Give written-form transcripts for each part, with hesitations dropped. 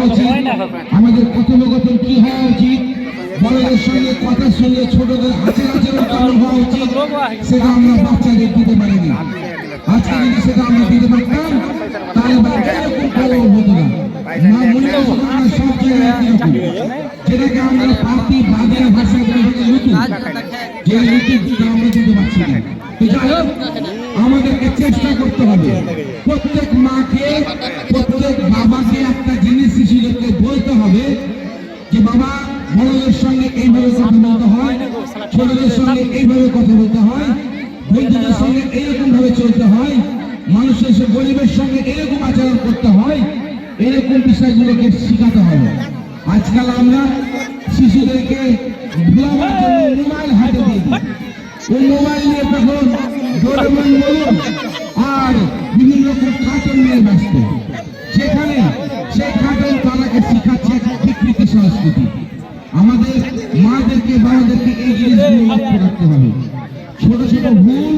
উচিত, আমাদের কথোপকথন কি হওয়া উচিত, বড়দের সঙ্গে কথা শুনলে ছোটদের আচরণ কেমন হওয়া উচিত, সেটা আমরা বাচ্চাদের দিতে পারিনি। আজকে যদি সেটা আমরা দিতে পারতাম তাহলে বাচ্চা এরকম বড় হতো না। মূল্য সব জায়গায় একই রকম, যেটাকে আমরা পার্টি বাদের ভাষা বলে লুটু, যে লুটু আমরা দিতে পারছি না। যাই হোক, আমাদেরকে চেষ্টা করতে হবে প্রত্যেক মাকে, প্রত্যেক বাবাকে একটা জিনিস শিশুদেরকে বলতে হবে যে বাবা, বড়দের সঙ্গে এইভাবে কথা বলতে হয়, ছোটদের সঙ্গে এইভাবে কথা বলতে হয়, বন্ধুদের সঙ্গে এইরকম ভাবে চলতে হয়, মানুষের গরিবের সঙ্গে এরকম আচরণ করতে হয়, এরকম বিষয়গুলোকে শেখাতে হবে। আজকাল আমরা শিশুদেরকে মোবাইল হাতে দিয়ে দিই, ওই মোবাইল নিয়ে তখন ডোরেমন বলুন আর বিভিন্ন রকম কার্টুন নিয়ে ব্যস্ত, সেখানে সেই কার্টুন তারাকে শিখাচ্ছে বিকৃতি সংস্কৃতি। আমাদের মাদেরকে, বাবাদেরকে এই জিনিসগুলো লক্ষ্য রাখতে হবে। ছোট ছোট ভুল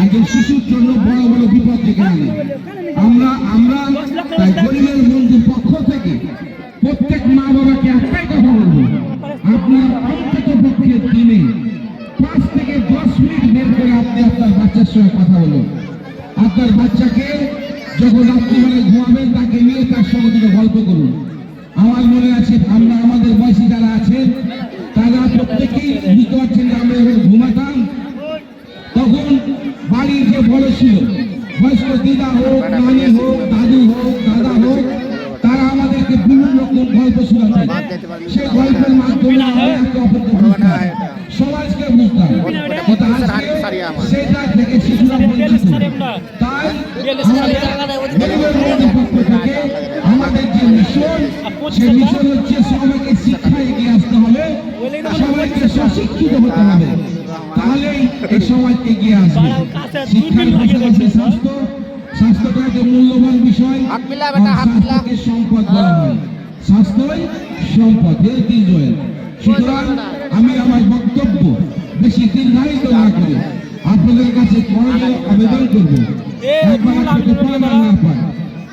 একজন শিশুর জন্য বড় বড় বিপদ ডেকে আনে। আমরা তাই গরিবের বন্ধুর পক্ষ থেকে প্রত্যেক মা বাবাকে একটাই কথা বলবো, আপনার অন্তত পক্ষে দিনে 5 থেকে 10 মিনিট বের করে আপনি আপনার বাচ্চার সঙ্গে কথা বলুন। আপনার বাচ্চাকে যখন রাত্রিবেলায় ঘুমাবেন তাকে নিয়ে তার সঙ্গে দুটো গল্প করুন। আমার মনে আছে, আমরা আমাদের বয়সী যারা আছেন তারা প্রত্যেকেই বুঝতে পারছেন যে আমরা যখন ঘুমাতাম তখন বাড়ির যে বড় ছিল, বয়স্ক দিদা হোক, নানি হোক, দাদু হোক, দাদা হোক, তারা আমাদেরকে বিভিন্ন রকম গল্প শোনাতেন। সেই গল্পের মাধ্যমে আমরা একে অপরকে বুঝতাম, সমাজকে বুঝতাম। সেটা থেকে শিশুরা বঞ্চিত। তাই আমাদের যে মিশন, সেই মিশন হচ্ছে সবাইকে শিক্ষা এগিয়ে আসতে হবে, সবাইকে সশিক্ষিত হতে হবে, তাহলেই এই সমাজ এগিয়ে আসবে। শিক্ষার পাশাপাশি স্বাস্থ্যটা একটা মূল্যবান বিষয়, স্বাস্থ্যকে সম্পদ বলা হয়। স্বাস্থ্যই সম্পদ, হেলথ ইজ ওয়েলথ। সুতরাং আমি আমার বক্তব্য বেশি দীর্ঘায়িত না করে আপনাদের কাছে আবেদন করবো, একবার আপনাকে পড়াবার না পায়,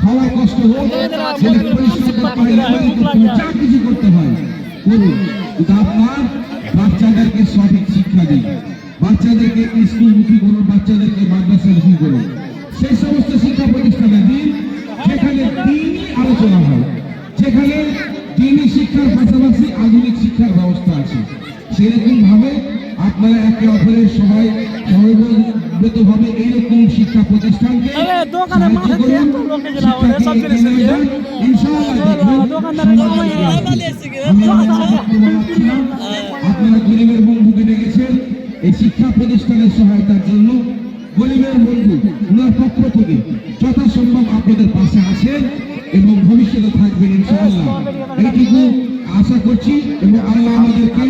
খাওয়ার কষ্ট হোক, যা কিছু করতে হয় করুন, কিন্তু আপনার বাচ্চাদেরকে সঠিক শিক্ষা দিন, বাচ্চাদেরকে স্কুলমুখী করুন, বাচ্চাদেরকে মাদ্রাসামুখী করুন, সেই সমস্ত শিক্ষা প্রতিষ্ঠানে দিন যেখানে দিনই আলোচনা হয়, যেখানে দিনই শিক্ষার পাশাপাশি আধুনিক শিক্ষার ব্যবস্থা আছে। সেরকম ভাবে আপনারা একে অপরের সবাই সমবেতভাবে এইরকম শিক্ষা প্রতিষ্ঠানকে আপনারা গরিবের বন্ধুকে ডেকেছেন এই শিক্ষা প্রতিষ্ঠানের সহায়তার জন্য। গরিবের বন্ধু ওনার পক্ষ থেকে যথাসম্ভব আপনাদের পাশে আছেন এবং ভবিষ্যতে থাকবেন ইনশাআল্লাহ, এইটুকু আশা করছি। এবং আল্লাহ আমাদেরকে